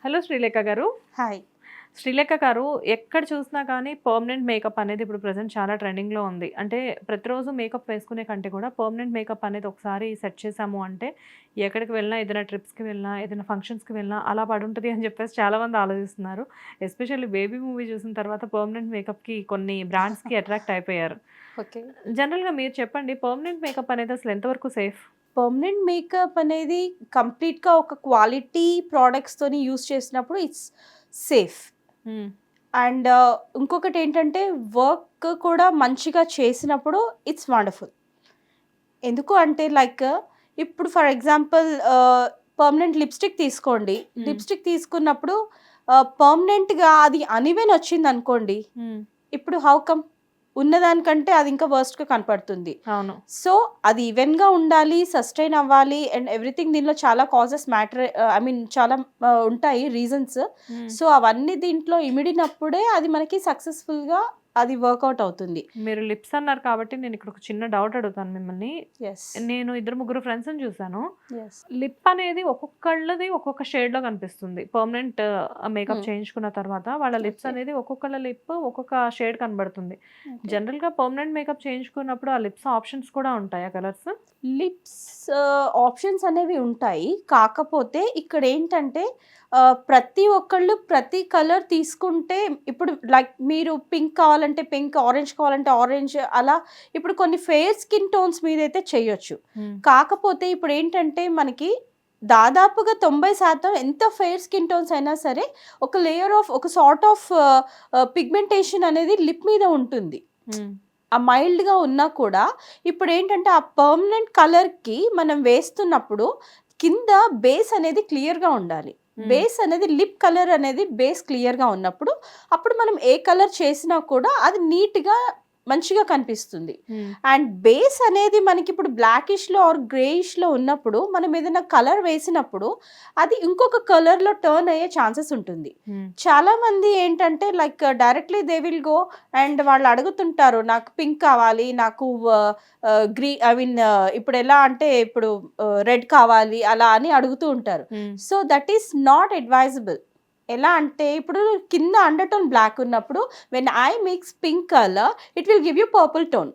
Hello Srilekha గారు. Hi. Srilekha గారు, ఎక్కడ చూసినా కానీ పర్మనెంట్ మేకప్ అనేది ఇప్పుడు ప్రెజెంట్ చాలా ట్రెండింగ్‌లో ఉంది. అంటే ప్రతిరోజు మేకప్ వేసుకునే కంటే కూడా పర్మనెంట్ మేకప్ అనేది ఒకసారి సెట్ చేశాము అంటే ఎక్కడికి వెళ్ళినా, ఏదైనా ట్రిప్స్‌కి వెళ్ళినా, ఏదైనా ఫంక్షన్స్‌కి వెళ్ళినా అలా పడుంటది అని చెప్పేసి చాలామంది ఆలోచిస్తున్నారు. ఎస్పెషల్లీ బేబీ మూవీ చూసిన తర్వాత పర్మనెంట్ మేకప్‌కి కొన్ని బ్రాండ్స్‌కి అట్రాక్ట్ అయిపోయారు. ఓకే. జనరల్‌గా మీరు చెప్పండి, పర్మనెంట్ మేకప్ అనేది అసలు ఎంతవరకు సేఫ్? పర్మనెంట్ మేకప్ అనేది కంప్లీట్‌గా ఒక క్వాలిటీ ప్రొడక్ట్స్‌తోని యూజ్ చేసినప్పుడు ఇట్స్ సేఫ్. హ్మ్. అండ్ ఇంకొకటేంటంటే వర్క్ కూడా మంచిగా చేసినప్పుడు ఇట్స్ వండర్‌ఫుల్. ఎందుకు అంటే లైక్ ఇప్పుడు ఫర్ ఎగ్జాంపుల్ పర్మనెంట్ లిప్‌స్టిక్ తీసుకోండి. హ్మ్. లిప్‌స్టిక్ తీసుకున్నప్పుడు పర్మనెంట్‌గా అది అన్‌ఈవెన్ వచ్చిందనుకోండి. హ్మ్. ఇప్పుడు హౌ కమ్? ఉన్నదానికంటే అది ఇంకా వర్స్ట్‌గా కనపడుతుంది. అవును. సో, అది ఈవెన్‌గా ఉండాలి, సస్టైన్ అవ్వాలి అండ్ ఎవ్రీథింగ్ దీనిలో చాలా కాజెస్ మ్యాటర్ ఐ మీన్ చాలా ఉంటాయి రీజన్స్. హ్మ్. సో, అవన్నీ దీంట్లో ఇమిడినప్పుడే అది మనకి సక్సెస్‌ఫుల్‌గా అది వర్కౌట్ అవుతుంది. మీరు లిప్స్ అన్నారు కాబట్టి నేను ఇక్కడ ఒక చిన్న డౌట్ అడుగుతాను మిమ్మల్ని. యెస్. నేను ఇద్దరు ముగ్గురు ఫ్రెండ్స్‌ని చూసాను. యెస్. లిప్ అనేది ఒక్కొక్కళ్ళది ఒక్కొక్క షేడ్‌లో కనిపిస్తుంది. పర్మనెంట్ మేకప్ చేయించుకున్న తర్వాత వాళ్ళ లిప్స్ ఓకే. అనేది ఒక్కొక్కళ్ళ లిప్ ఒక్కొక్క షేడ్ కనబడుతుంది. ఓకే. జనరల్‌గా పర్మనెంట్ మేకప్ చేయించుకున్నప్పుడు ఆ లిప్స్ ఆప్షన్స్ కూడా ఉంటాయా కలర్స్? లిప్స్ ఆప్షన్స్ అనేవి ఉంటాయి. కాకపోతే ఇక్కడేంటంటే ప్రతి ఒక్కళ్ళు ప్రతి కలర్ తీసుకుంటే ఇప్పుడు లైక్ మీరు పింక్ కావాలంటే పింక్, ఆరెంజ్ కావాలంటే ఆరెంజ్ అలా ఇప్పుడు కొన్ని ఫెయిర్ స్కిన్ టోన్స్ మీదైతే చేయొచ్చు. హ్మ్. కాకపోతే ఇప్పుడేంటంటే మనకి దాదాపుగా 90% ఎంత ఫెయిర్ స్కిన్ టోన్స్ అయినా సరే ఒక లేయర్ ఆఫ్ ఒక సార్ట్ ఆఫ్ పిగ్మెంటేషన్ అనేది లిప్ మీద ఉంటుంది. హ్మ్. ఆ మైల్డ్‌గా ఉన్నా కూడా ఇప్పుడేంటంటే ఆ పర్మనెంట్ కలర్‌కి మనం వేస్తున్నప్పుడు కింద బేస్ అనేది క్లియర్‌గా ఉండాలి. హ్మ్. బేస్ అనేది లిప్ కలర్ అనేది బేస్ క్లియర్‌గా ఉన్నప్పుడు అప్పుడు మనం ఏ కలర్ చేసినా కూడా అది నీట్‌గా మంచిగా కనిపిస్తుంది. హ్మ్. అండ్ బేస్ అనేది మనకిప్పుడు బ్లాకిష్‌లో ఆర్ గ్రేయిష్‌లో ఉన్నప్పుడు మనం ఏదైనా కలర్ వేసినప్పుడు అది ఇంకొక కలర్‌లో టర్న్ అయ్యే ఛాన్సెస్ ఉంటుంది. హ్మ్. చాలామంది ఏంటంటే like directly they will go and వాళ్ళు అడుగుతుంటారు. నాకు పింక్ కావాలి, నాకు ఐ మీన్ ఇప్పుడు ఎలా అంటే ఇప్పుడు రెడ్ కావాలి అలా అని అడుగుతూ ఉంటారు. హ్మ్. So, that is not advisable. ఎలా అంటే ఇప్పుడు కింద అండర్‌టోన్ బ్లాక్ ఉన్నప్పుడు when I mix pink colour it will give you purple tone.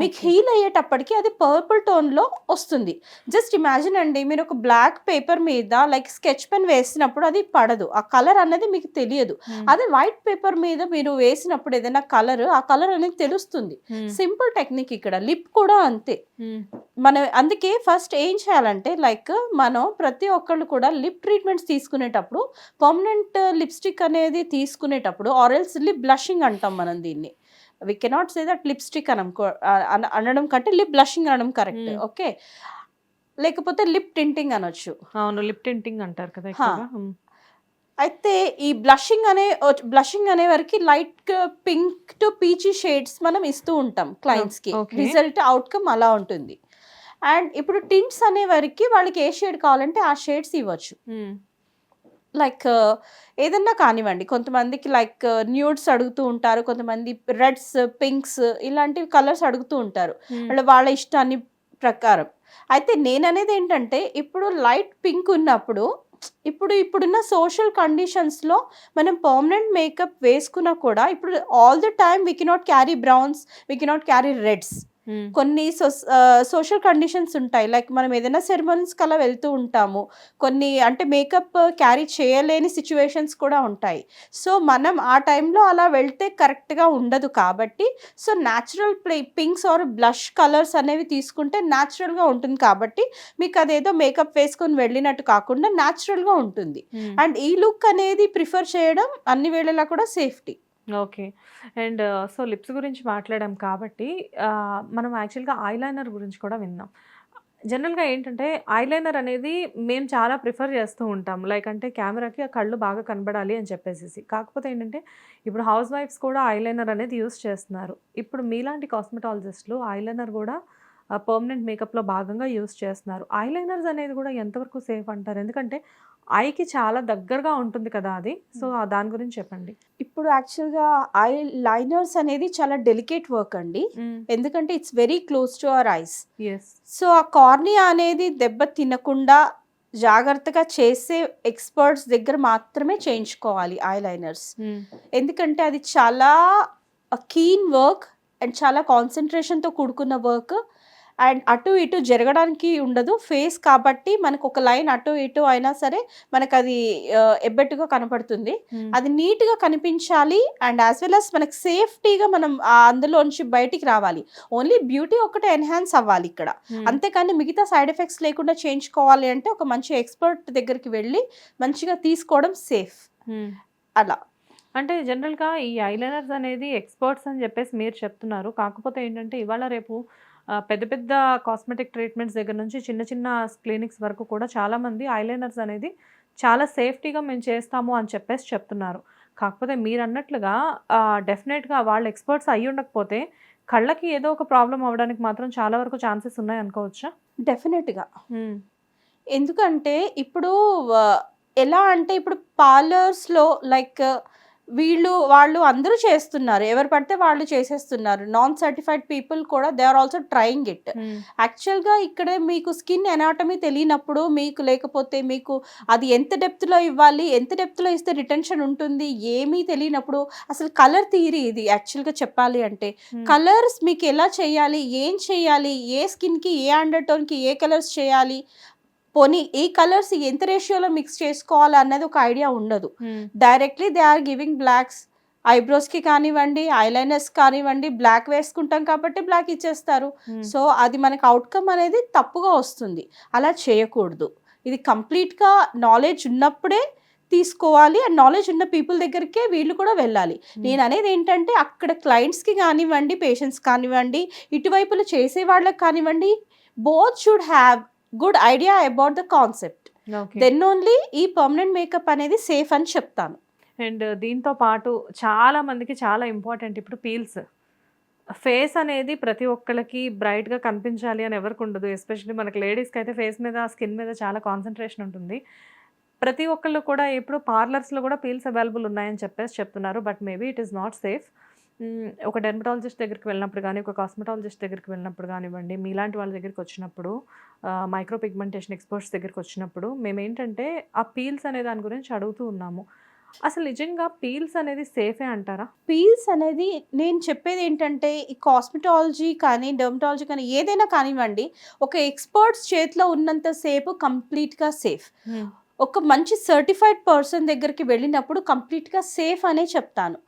మీకు ఓకే. హీల్ అయ్యేటప్పటికి అది పర్పుల్ టోన్‌లో వస్తుంది. జస్ట్ ఇమాజిన్ అండి మీరు ఒక బ్లాక్ పేపర్ మీద లైక్ స్కెచ్ పెన్ వేసినప్పుడు అది పడదు. ఆ కలర్ అనేది మీకు తెలియదు. హ్మ్. అదే వైట్ పేపర్ మీద మీరు వేసినప్పుడు ఏదైనా కలర్ ఆ కలర్ అనేది తెలుస్తుంది. హ్మ్. సింపుల్ టెక్నిక్ ఇక్కడ. లిప్ కూడా అంతే. హ్మ్. మనం అందుకే ఫస్ట్ ఏం చేయాలంటే లైక్ మనం ప్రతి ఒక్కళ్ళు కూడా లిప్ ట్రీట్మెంట్స్ తీసుకునేటప్పుడు పర్మనెంట్ లిప్‌స్టిక్ అనేది తీసుకునేటప్పుడు ఆర్ ఎల్స్ లిప్ బ్లషింగ్ అంటాం మనం దీన్ని. We cannot say that lipstick అనడం కంటే లిప్ బ్లషింగ్ అనడం కరెక్ట్. హ్మ్. ఓకే. లేకపోతే లిప్ టింటింగ్ అనొచ్చు. అవును. లిప్ టింటింగ్ అంటారు కదా హా! ఎక్కువగా. హ్మ్. అయితే ఈ బ్లషింగ్ అనే వరకి light pink to peachy shades మనం ఇస్తూ ఉంటాం క్లయింట్స్‌కి. ఓకే. రిజల్ట్ అవుట్‌కమ్ అలా ఉంటుంది. అండ్ ఇప్పుడు టింట్స్ అనే వరకి వాళ్ళకి ఏ షేడ్ కావాలంటే ఆ షేడ్స్ ఇవ్వచ్చు. హ్మ్. లైక్ ఏదన్నా కానివ్వండి. కొంతమందికి లైక్ న్యూడ్స్ అడుగుతూ ఉంటారు. కొంతమంది రెడ్స్, పింక్స్ ఇలాంటివి కలర్స్ అడుగుతూ ఉంటారు. హ్మ్. వాళ్ళ ఇష్టాన్ని ప్రకారం. అయితే నేననేదేంటంటే ఇప్పుడు లైట్ పింక్ ఉన్నప్పుడు ఇప్పుడున్న సోషల్ కండిషన్స్‌లో మనం పర్మనెంట్ మేకప్ వేసుకున్నా కూడా ఇప్పుడు all the time we cannot carry browns, we cannot carry reds. Hmm. కొన్ని సోషల్ కండిషన్స్ ఉంటాయి. లైక్ మనం ఏదైనా సెరమనీస్‌కి అలా వెళ్తూ ఉంటాము. కొన్ని అంటే మేకప్ క్యారీ చేయలేని సిట్యుయేషన్స్ కూడా ఉంటాయి. సో, మనం ఆ టైంలో అలా వెళ్తే కరెక్ట్‌గా ఉండదు కాబట్టి, so, natural pinks or blush colours అనేవి తీసుకుంటే నేచురల్‌గా ఉంటుంది కాబట్టి, మీకు అదేదో మేకప్ వేసుకొని వెళ్ళినట్టు కాకుండా నేచురల్‌గా ఉంటుంది. హ్మ్. అండ్ ఈ లుక్ అనేది ప్రిఫర్ చేయడం అన్ని వేళలా కూడా safety. Okay. And so, lips గురించి మాట్లాడాం కాబట్టి మనం యాక్చువల్‌గా ఐలైనర్ గురించి కూడా విందాం. జనరల్‌గా ఏంటంటే ఐలైనర్ అనేది మేము చాలా ప్రిఫర్ చేస్తూ ఉంటాం. లైక్ అంటే కెమెరాకి ఆ కళ్ళు బాగా కనబడాలి అని చెప్పేసేసి. కాకపోతే ఏంటంటే ఇప్పుడు హౌస్ వైఫ్స్ కూడా ఐలైనర్ అనేది యూజ్ చేస్తున్నారు. ఇప్పుడు మీలాంటి కాస్మెటాలజిస్ట్‌లు ఐలైనర్ గూడా పర్మనెంట్ మేకప్‌లో భాగంగా యూజ్ చేస్తున్నారు. ఐలైనర్స్ అనేది కూడా ఎంతవరకు సేఫ్ అంటారు? ఎందుకంటే ఐకి చాలా దగ్గరగా ఉంటుంది కదా అది. సో, దాని గురించి చెప్పండి. ఇప్పుడు యాక్చువల్‌గా ఐ లైనర్స్ అనేది చాలా డెలికేట్ వర్క్ అండి. హ్మ్. ఎందుకంటే it's very close to our eyes. Yes. So, ఆ కార్నియా అనేది దెబ్బ తినకుండా జాగ్రత్తగా చేసే ఎక్స్పర్ట్స్ దగ్గర మాత్రమే చేయించుకోవాలి ఐలైనర్స్. ఎందుకంటే అది చాలా కీన్ వర్క్ అండ్ చాలా కాన్సన్ట్రేషన్తో కూడుకున్న వర్క్. అండ్ అటు ఇటు జరగడానికి ఉండదు, ఫేస్ కాబట్టి మనకు ఒక లైన్ అటు ఇటు అయినా సరే మనకు అది ఎబ్బెట్టుగా కనపడుతుంది. అది నీట్గా కనిపించాలి అండ్ యాజ్ వెల్ as మనకు సేఫ్టీగా మనం అందులోంచి బయటికి రావాలి. ఓన్లీ బ్యూటీ ఒకటే ఎన్హాన్స్ అవ్వాలి ఇక్కడ, అంతేకాని మిగతా సైడ్ ఎఫెక్ట్స్ లేకుండా చేయించుకోవాలి అంటే ఒక మంచి ఎక్స్పర్ట్ దగ్గరికి వెళ్ళి మంచిగా తీసుకోవడం సేఫ్. అలా అంటే జనరల్గా ఈ ఐలైనర్స్ అనేది ఎక్స్పర్ట్స్ అని చెప్పేసి మీరు చెప్తున్నారు. కాకపోతే ఏంటంటే ఇవాళ రేపు పెద్ద పెద్ద కాస్మెటిక్ ట్రీట్మెంట్స్ దగ్గర నుంచి చిన్న చిన్న క్లినిక్స్ వరకు కూడా చాలామంది ఐలైనర్స్ అనేది చాలా సేఫ్టీగా మేము చేస్తాము అని చెప్పేసి చెప్తున్నారు. కాకపోతే మీరు అన్నట్లుగా డెఫినెట్గా వాళ్ళు ఎక్స్పర్ట్స్ అయ్యి ఉండకపోతే కళ్ళకి ఏదో ఒక ప్రాబ్లం అవ్వడానికి మాత్రం చాలా వరకు ఛాన్సెస్ ఉన్నాయి అనుకోవచ్చా? డెఫినెట్గా. ఎందుకంటే ఇప్పుడు ఎలా అంటే ఇప్పుడు పార్లర్స్లో లైక్ వాళ్ళు అందరూ చేస్తున్నారు, ఎవరు పడితే వాళ్ళు చేసేస్తున్నారు. నాన్ సర్టిఫైడ్ పీపుల్ కూడా they are also trying it. యాక్చువల్గా ఇక్కడ మీకు స్కిన్ ఎనాటమీ తెలియనప్పుడు, మీకు లేకపోతే మీకు అది ఎంత డెప్త్లో ఇవ్వాలి, ఎంత డెప్త్లో ఇస్తే రిటెన్షన్ ఉంటుంది ఏమీ తెలియనప్పుడు అసలు కలర్ థియరీ ఇది యాక్చువల్గా చెప్పాలి అంటే. కలర్స్ మీకు ఎలా చేయాలి, ఏం చేయాలి, ఏ స్కిన్కి ఏ అండర్ టోన్కి ఏ కలర్స్ చేయాలి, పోనీ ఈ కలర్స్ ఎంత రేషియోలో మిక్స్ చేసుకోవాలి అన్నది ఒక ఐడియా ఉండదు. Directly they are giving blocks. ఐబ్రోస్కి కానివ్వండి, ఐలైనర్స్ కానివ్వండి, బ్లాక్ వేసుకుంటాం కాబట్టి బ్లాక్ ఇచ్చేస్తారు. సో అది మనకు అవుట్కమ్ అనేది తప్పుగా వస్తుంది. అలా చేయకూడదు. ఇది కంప్లీట్గా నాలెడ్జ్ ఉన్నప్పుడే తీసుకోవాలి అండ్ నాలెడ్జ్ ఉన్న పీపుల్ దగ్గరికే వీళ్ళు కూడా వెళ్ళాలి. నేను అనేది ఏంటంటే అక్కడ క్లయింట్స్కి కానివ్వండి, పేషెంట్స్ కానివ్వండి, ఇటువైపులు చేసే వాళ్ళకి కానివ్వండి, both should have good idea about the concept. Then only ఈ పర్మనెంట్ మేకప్ అనేది సేఫ్ అని చెప్తాను. అండ్ దీంతో పాటు చాలా మందికి చాలా ఇంపార్టెంట్ ఇప్పుడు పీల్స్. ఫేస్ అనేది ప్రతి ఒక్కరికి బ్రైట్గా కనిపించాలి అని ఎవరికి ఉండదు. ఎస్పెషల్లీ మనకి లేడీస్కి అయితే ఫేస్ మీద, స్కిన్ మీద చాలా కాన్సన్ట్రేషన్ ఉంటుంది. ప్రతి ఒక్కళ్ళు కూడా ఇప్పుడు పార్లర్స్లో కూడా పీల్స్ అవైలబుల్ ఉన్నాయని చెప్పేసి చెప్తున్నారు. But maybe it is not safe. ఒక డెర్మటాలజిస్ట్ దగ్గరికి వెళ్ళినప్పుడు కానీ, ఒక కాస్మెటాలజిస్ట్ దగ్గరికి వెళ్ళినప్పుడు కానివ్వండి, మీలాంటి వాళ్ళ దగ్గరికి వచ్చినప్పుడు, మైక్రో పిగ్మెంటేషన్ ఎక్స్పర్ట్స్ దగ్గరికి వచ్చినప్పుడు మేము ఏంటంటే ఆ పీల్స్ అనే దాని గురించి అడుగుతూ ఉన్నాము. అసలు నిజంగా పీల్స్ అనేది సేఫే అంటారా? పీల్స్ అనేది నేను చెప్పేది ఏంటంటే ఈ కాస్మెటాలజీ కానీ, డెర్మటాలజీ కానీ ఏదైనా కానివ్వండి, ఒక ఎక్స్పర్ట్స్ చేతిలో ఉన్నంత సేపు కంప్లీట్గా సేఫ్. ఒక మంచి సర్టిఫైడ్ పర్సన్ దగ్గరికి వెళ్ళినప్పుడు కంప్లీట్గా సేఫ్ అనే చెప్తాను.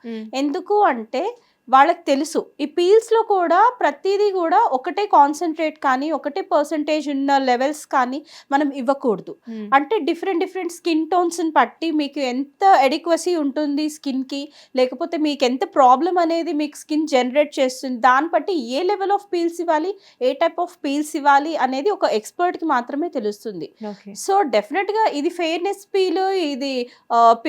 ఎందుకు అంటే వాళ్ళకి తెలుసు ఈ పీల్స్లో కూడా ప్రతిదీ కూడా ఒకటే కాన్సన్ట్రేట్ కానీ, ఒకటే పర్సంటేజ్ ఉన్న లెవెల్స్ కానీ మనం ఇవ్వకూడదు. అంటే డిఫరెంట్ స్కిన్ టోన్స్ని బట్టి మీకు ఎంత ఎడిక్వసీ ఉంటుంది స్కిన్కి, లేకపోతే మీకు ఎంత ప్రాబ్లం అనేది మీకు స్కిన్ జనరేట్ చేస్తుంది, దాన్ని బట్టి ఏ లెవెల్ ఆఫ్ పీల్స్ ఇవ్వాలి, ఏ టైప్ ఆఫ్ పీల్స్ ఇవ్వాలి అనేది ఒక ఎక్స్పర్ట్కి మాత్రమే తెలుస్తుంది. సో డెఫినెట్గా ఇది ఫెయిర్నెస్ పీల్, ఇది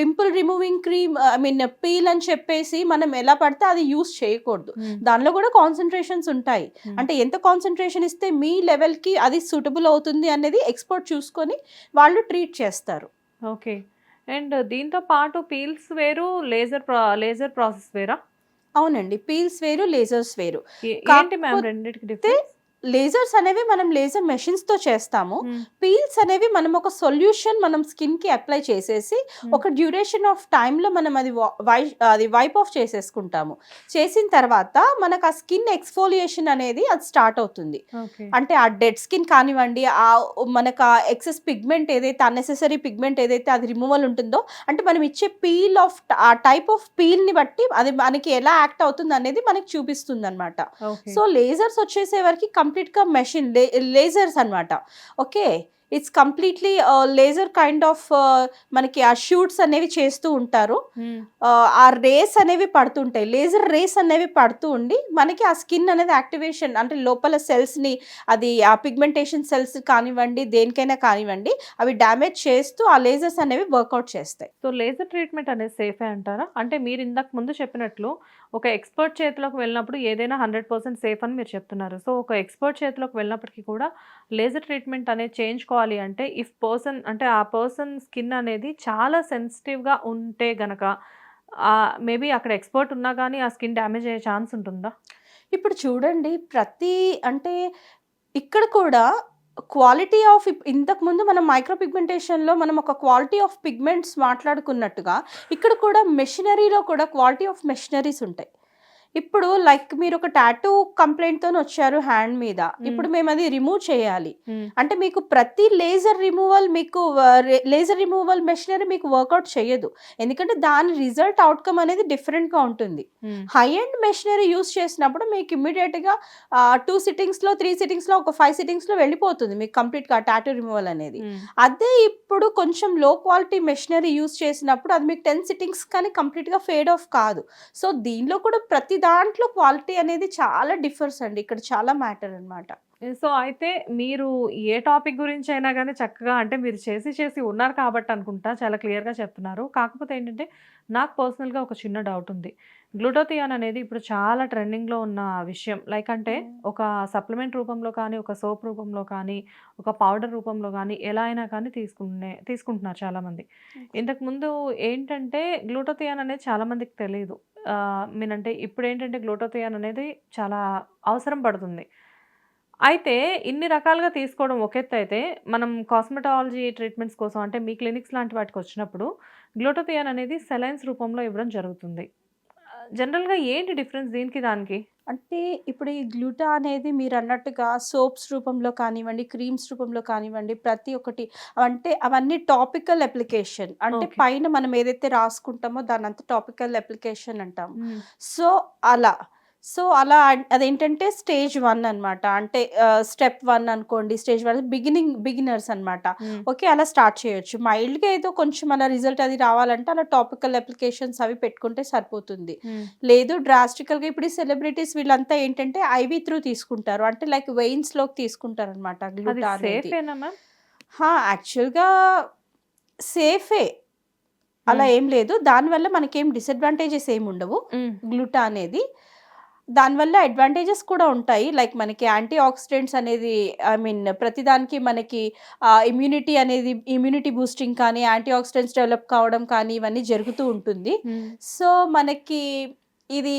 pimple removing cream, I mean peel అని చెప్పేసి మనం ఎలా పడితే అది యూస్ చేయకూడదు. దానిలో కూడా కాన్సన్ట్రేషన్స్ ఉంటాయి. అంటే ఎంత కాన్సన్ట్రేషన్ ఇస్తే మీ లెవెల్కి అది సూటబుల్ అవుతుంది అనేది ఎక్స్పర్ట్ చూసుకొని వాళ్ళు ట్రీట్ చేస్తారు. ఓకే. అండ్ దీంతో పాటు పీల్స్ వేరు, లేజర్ ప్రాసెస్ వేరా? అవునండి, పీల్స్ వేరు, లేజర్స్ వేరు. ఏంటి మ్యామ్ రెండింటికి డిఫరెన్స్? లేజర్స్ అనేవి మనం లేజర్ మెషిన్స్తో చేస్తాము. పీల్స్ అనేవి మనం ఒక సొల్యూషన్ మనం స్కిన్కి అప్లై చేసేసి ఒక డ్యూరేషన్ ఆఫ్ టైంలో మనం అది వైప్ ఆఫ్ చేసేసుకుంటాము. చేసిన తర్వాత మనకు ఆ స్కిన్ ఎక్స్ఫోలియేషన్ అనేది అది స్టార్ట్ అవుతుంది. అంటే ఆ డెడ్ స్కిన్ కానివ్వండి, మనకు ఆ ఎక్సెస్ పిగ్మెంట్ ఏదైతే, అన్నెసెసరీ పిగ్మెంట్ ఏదైతే అది రిమూవల్ ఉంటుందో, అంటే మనం ఇచ్చే పీల్ ఆఫ్ ఆ టైప్ ఆఫ్ పీల్ని బట్టి అది మనకి ఎలా యాక్ట్ అవుతుంది అనేది మనకి చూపిస్తుంది అనమాట. సో లేజర్స్ వచ్చేసే వరకు కంప్లీట్గా మెషిన్ లేజర్స్ అనమాట. Okay, it's completely laser kind of మనకి ఆ షూట్స్ అనేవి చేస్తూ ఉంటారు. ఆ రేస్ అనేవి పడుతుంటాయి, లేజర్ రేస్ అనేవి పడుతూ ఉండి మనకి ఆ స్కిన్ అనేది యాక్టివేషన్, అంటే లోపల సెల్స్ని, అది ఆ పిగ్మెంటేషన్ సెల్స్ కానివ్వండి, దేనికైనా కానివ్వండి, అవి డ్యామేజ్ చేస్తూ ఆ లేజర్స్ అనేవి వర్కౌట్ చేస్తాయి. సో లేజర్ ట్రీట్మెంట్ అనేది సేఫే అంటారా? అంటే మీరు ఇందాక ముందు చెప్పినట్లు ఒక ఎక్స్పర్ట్ చేతిలోకి వెళ్ళినప్పుడు ఏదైనా 100% సేఫ్ అని మీరు చెప్తున్నారు. సో ఒక ఎక్స్పర్ట్ చేతిలోకి వెళ్ళినప్పటికీ కూడా లేజర్ ట్రీట్మెంట్ అనేది చేయించుకోవాలి అంటే ఆ పర్సన్ స్కిన్ అనేది చాలా సెన్సిటివ్గా ఉంటే గనక మేబీ అక్కడ ఎక్స్పర్ట్ ఉన్నా కానీ ఆ స్కిన్ డ్యామేజ్ అయ్యే ఛాన్స్ ఉంటుందా? ఇప్పుడు చూడండి, అంటే ఇక్కడ కూడా క్వాలిటీ ఆఫ్ ఇంతకుముందు మనం మైక్రో పిగ్మెంటేషన్లో మనం ఒక క్వాలిటీ ఆఫ్ పిగ్మెంట్స్ మాట్లాడుకున్నట్టుగా ఇక్కడ కూడా మెషినరీలో కూడా క్వాలిటీ ఆఫ్ మెషినరీస్ ఉంటాయి. ఇప్పుడు లైక్ మీరు ఒక టాటూ కంప్లైంట్తో వచ్చారు హ్యాండ్ మీద, ఇప్పుడు మేము అది రిమూవ్ చేయాలి అంటే మీకు ప్రతి లేజర్ రిమూవల్ మెషినరీ మీకు వర్కౌట్ చేయదు, ఎందుకంటే దాని రిజల్ట్ అవుట్కమ్ అనేది డిఫరెంట్గా ఉంటుంది. హై ఎండ్ మెషినరీ యూస్ చేసినప్పుడు మీకు ఇమ్మీడియట్గా 2 సిట్టింగ్స్లో 3 సిట్టింగ్స్లో ఒక 5 సిట్టింగ్స్లో వెళ్ళిపోతుంది మీకు కంప్లీట్గా టాటూ రిమూవల్ అనేది. అదే ఇప్పుడు కొంచెం లో క్వాలిటీ మెషినరీ యూస్ చేసినప్పుడు అది మీకు 10 సిట్టింగ్స్ కానీ కంప్లీట్గా ఫేడ్ ఆఫ్ కాదు. సో దీనిలో కూడా ప్రతి దాంట్లో క్వాలిటీ అనేది చాలా డిఫర్స్ అండి, ఇక్కడ చాలా మ్యాటర్ అన్నమాట. సో అయితే మీరు ఏ టాపిక్ గురించి అయినా కానీ చక్కగా అంటే మీరు చేసి ఉన్నారు కాబట్టి అనుకుంటా చాలా క్లియర్గా చెప్తున్నారు. కాకపోతే ఏంటంటే నాకు పర్సనల్గా ఒక చిన్న డౌట్ ఉంది. గ్లూటోథియాన్ అనేది ఇప్పుడు చాలా ట్రెండింగ్లో ఉన్న విషయం. లైక్ అంటే ఒక సప్లిమెంట్ రూపంలో కానీ, ఒక సోప్ రూపంలో కానీ, ఒక పౌడర్ రూపంలో కానీ ఎలా అయినా కానీ తీసుకుంటున్నారు చాలామంది. ఇంతకుముందు ఏంటంటే గ్లూటోథియాన్ అనేది చాలామందికి తెలియదు. మీనంటే ఇప్పుడు ఏంటంటే గ్లూటోథియాన్ అనేది చాలా అవసరం పడుతుంది. అయితే ఇన్ని రకాలుగా తీసుకోవడం ఒక ఎత్తు అయితే, మనం కాస్మెటాలజీ ట్రీట్మెంట్స్ కోసం అంటే మీ క్లినిక్స్ లాంటి వాటికి వచ్చినప్పుడు గ్లూటోథియాన్ అనేది సెలైన్స్ రూపంలో ఇవ్వడం జరుగుతుంది. జనరల్‌గా ఏంటి డిఫరెన్స్ దీనికి దానికి? అంటే ఇప్పుడు ఈ గ్లూటా అనేది మీరు అన్నట్టుగా సోప్స్ రూపంలో కానివ్వండి, క్రీమ్స్ రూపంలో కానివ్వండి, ప్రతి ఒక్కటి అంటే అవన్నీ టాపికల్ అప్లికేషన్. అంటే ఓకే. పైన మనం ఏదైతే రాసుకుంటామో దాన్నంతా టాపికల్ అప్లికేషన్ అంటాం. హ్మ్. సో అలా అలా అదేంటంటే స్టేజ్ 1 అన్నమాట. అంటే స్టెప్ 1 అనుకోండి. స్టేజ్ 1 బిగినర్స్ అన్నమాట. హ్మ్. ఓకే. అలా స్టార్ట్ చేయొచ్చు. మైల్డ్‌గా ఏదో కొంచెం అలా రిజల్ట్ అది రావాలంటే అలా టాపికల్ అప్లికేషన్స్ అవి పెట్టుకుంటే సరిపోతుంది. హ్మ్. లేదు డ్రాస్టికల్‌గా ఇప్పుడు ఈ సెలబ్రిటీస్ వీళ్ళంతా ఏంటంటే ఐవీ త్రూ తీసుకుంటారు. అంటే లైక్ వెయిన్స్‌లోకి తీసుకుంటారన్నమాట అది గ్లూటా అనేది. సేఫేనా మ్యామ్? యాక్చువల్‌గా సేఫే. అలా హ్మ్. ఏం లేదు. దానివల్ల మనకేం డిసడ్వాంటేజెస్ ఏమి ఉండవు హ్మ్. గ్లూటా అనేది. దానివల్ల అడ్వాంటేజెస్ కూడా ఉంటాయి. లైక్ మనకి యాంటీ ఆక్సిడెంట్స్ అనేది ప్రతిదానికి మనకి ఇమ్యూనిటీ బూస్టింగ్ కానీ, యాంటీ ఆక్సిడెంట్స్ డెవలప్ కావడం కానీ ఇవన్నీ జరుగుతూ ఉంటుంది. హ్మ్. సో మనకి ఇది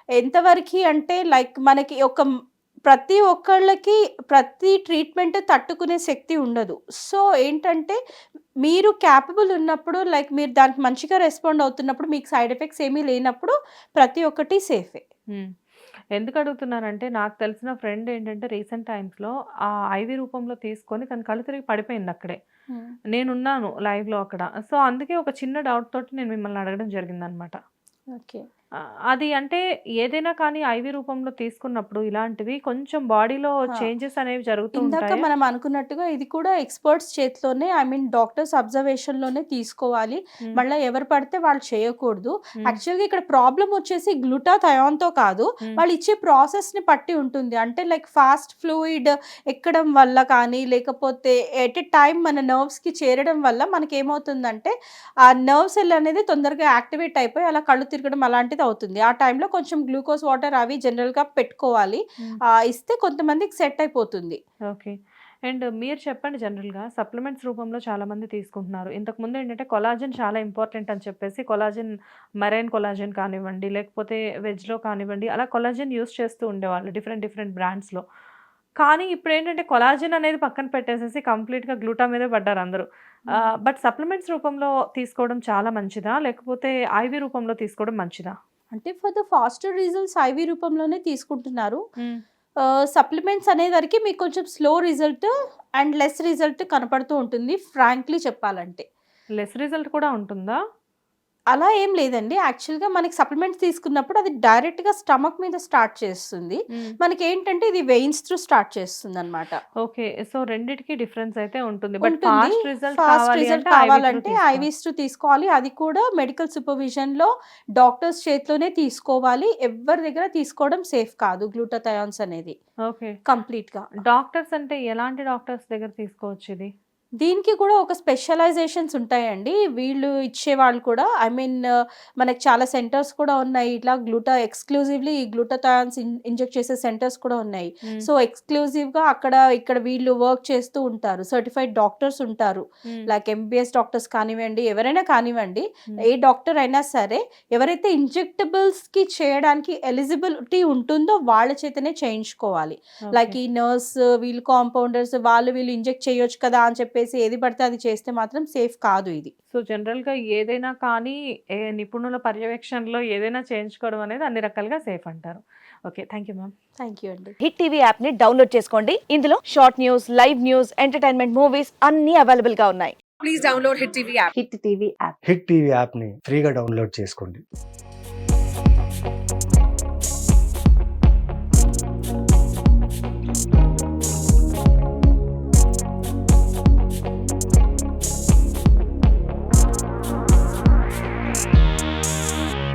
ఎంతవరకి అంటే లైక్ మనకి ప్రతి ఒక్కళ్ళకి ప్రతి ట్రీట్మెంట్ తట్టుకునే శక్తి ఉండదు. సో ఏంటంటే మీరు క్యాపబుల్ ఉన్నప్పుడు లైక్ మీరు దానికి మంచిగా రెస్పాండ్ అవుతున్నప్పుడు మీకు సైడ్ ఎఫెక్ట్స్ ఏమీ లేనప్పుడు ప్రతి ఒక్కటి సేఫే. హ్మ్. ఎందుకు అడుగుతున్నానంటే నాకు తెలిసిన ఫ్రెండ్ ఏంటంటే రీసెంట్ టైమ్స్‌లో ఆ ఐవీ రూపంలో తీసుకొని తన కళ్ళు తిరిగి పడిపోయింది అక్కడే. నేనున్నాను లైవ్‌లో అక్కడ. సో అందుకే ఒక చిన్న డౌట్ తోటి నేను మిమ్మల్ని అడగడం జరిగిందనమాట. ఓకే. అది అంటే ఏదైనా కానీ ఐవీ రూపంలో తీసుకున్నప్పుడు ఇలాంటివి కొంచెం బాడీలో చేంజెస్ అనేవి జరుగుతూ ఇందాక ఉంటాయా? మనం అనుకున్నట్టుగా ఇది కూడా ఎక్స్‌పర్ట్స్ చేతిలోనే డాక్టర్స్ అబ్జర్వేషన్‌లోనే తీసుకోవాలి. హ్మ్. మళ్ళా ఎవరు పడితే వాళ్ళు చేయకూడదు. హ్మ్. యాక్చువల్‌గా ఇక్కడ ప్రాబ్లమ్ వచ్చేసి గ్లూటాథయాన్‌తో కాదు. హ్మ్. వాళ్ళు ఇచ్చే ప్రాసెస్‌ని పట్టి ఉంటుంది. అంటే లైక్ ఫాస్ట్ ఫ్లూయిడ్ ఎక్కడం వల్ల కానీ, లేకపోతే ఎట్ ఎ టైమ్ మన నర్వ్స్‌కి చేరడం వల్ల మనకేమవుతుందంటే ఆ నర్వ్ సెల్ అనేది తొందరగా యాక్టివేట్ అయిపోయి అలా కళ్ళు తిరగడం అలాంటిది అవుతుంది. ఆ టైంలో కొంచెం గ్లూకోజ్ వాటర్ అవి జనరల్‌గా పెట్టుకోవాలి. హ్మ్. ఇస్తే కొంతమందికి సెట్ అయిపోతుంది. ఓకే. అండ్ మీరు చెప్పండి జనరల్‌గా సప్లిమెంట్స్ రూపంలో చాలామంది తీసుకుంటున్నారు. ఇంతకుముందు ఏంటంటే కొలాజన్ చాలా ఇంపార్టెంట్ అని చెప్పేసి కొలాజన్ మెరైన్ కొలాజన్ కానివ్వండి, లేకపోతే వెజ్‌లో కానివ్వండి అలా కొలాజన్ యూజ్ చేస్తూ ఉండేవాళ్ళు డిఫరెంట్ బ్రాండ్స్‌లో. కానీ ఇప్పుడేంటంటే కొలాజన్ అనేది పక్కన పెట్టేసేసి కంప్లీట్‌గా గ్లూటా మీదే పడ్డారు అందరూ. బట్ సప్లిమెంట్స్ రూపంలో తీసుకోవడం చాలా మంచిదా? లేకపోతే ఐవీ రూపంలో తీసుకోవడం మంచిదా? అంటే for the faster results IV రూపంలోనే తీసుకుంటున్నారు. హ్మ్. సప్లిమెంట్స్ అనేసరికి మీకు కొంచెం slow result and less result కనపడుతూ ఉంటుంది ఫ్రాంక్లీ చెప్పాలంటే. లెస్ రిజల్ట్ కూడా ఉంటుందా? అలా ఏం లేదండి. యాక్చువల్‌గా మనకి సప్లిమెంట్స్ తీసుకున్నప్పుడు అది డైరెక్ట్‌గా స్టమక్ మీద స్టార్ట్ చేస్తుంది. హ్మ్. మనకేంటంటే ఇది వెయిన్స్ త్రూ స్టార్ట్ చేస్తుందన్నమాట. ఓకే. సో రెండిటికి డిఫరెన్స్ అయితే ఉంటుంది. బట్ ఉంటుంది. ఫాస్ట్ రిజల్ట్ ఫాస్ట్ కావాలి రిజల్ట్ అంటే ఐవీ త్రూ కావాలంటే తీసుకోవాలి. ఐవీస్ త్రూ తీసుకోవాలి. అది కూడా మెడికల్ సూపర్విజన్‌లో డాక్టర్స్ చేతిలోనే తీసుకోవాలి. ఎవ్వరి దగ్గర తీసుకోవడం సేఫ్ కాదు గ్లూటాథయాన్స్ అనేది ఓకే. కంప్లీట్‌గా. డాక్టర్స్ అంటే ఎలాంటి డాక్టర్స్ దగ్గర తీసుకోవచ్చు ఇది? దీనికి కూడా ఒక స్పెషలైజేషన్స్ ఉంటాయండి. వీళ్ళు ఇచ్చేవాళ్ళు కూడా మనకి చాలా సెంటర్స్ కూడా ఉన్నాయి. ఇట్లా ఎక్స్‌క్లూజివ్‌లీ ఈ గ్లూటాథయాన్స్ ఇంజెక్ట్ చేసే సెంటర్స్ కూడా ఉన్నాయి. హ్మ్. సో, ఎక్స్‌క్లూజివ్‌గా ఇక్కడ వీళ్ళు వర్క్ చేస్తూ ఉంటారు. సర్టిఫైడ్ డాక్టర్స్ ఉంటారు. హ్మ్. లైక్ ఎంబీబీఎస్ డాక్టర్స్ కానివ్వండి, ఎవరైనా కానివ్వండి, హ్మ్. ఏ డాక్టర్ అయినా సరే, ఎవరైతే ఇంజెక్టబుల్స్‌కి చేయడానికి ఎలిజిబిలిటీ ఉంటుందో వాళ్ళ చేతనే చేయించుకోవాలి. Like okay. ఈ నర్స్, వీళ్ళు కాంపౌండర్స్ వీళ్ళు ఇంజెక్ట్ చేయొచ్చు కదా అని చెప్పేసి ఏది పడితే అది చేస్తే మాత్రం సేఫ్ కాదు ఇది. సో, జనరల్‌గా ఏదైనా కానీ నిపుణుల పర్యవేక్షణలో ఏదైనా చేయించుకోవడం అనేది అన్ని రకాలుగా సేఫ్ అంటారు. Okay. Thank you ma'am. Thank you అండి. హిట్ టీవీ యాప్ ని డౌన్లోడ్ చేసుకోండి. ఇందులో short news, live news, entertainment movies అన్ని అవైలబుల్ గా ఉన్నాయి. హిట్ టీవీ యాప్ని ఫ్రీగా డౌన్లోడ్ చేసుకోండి.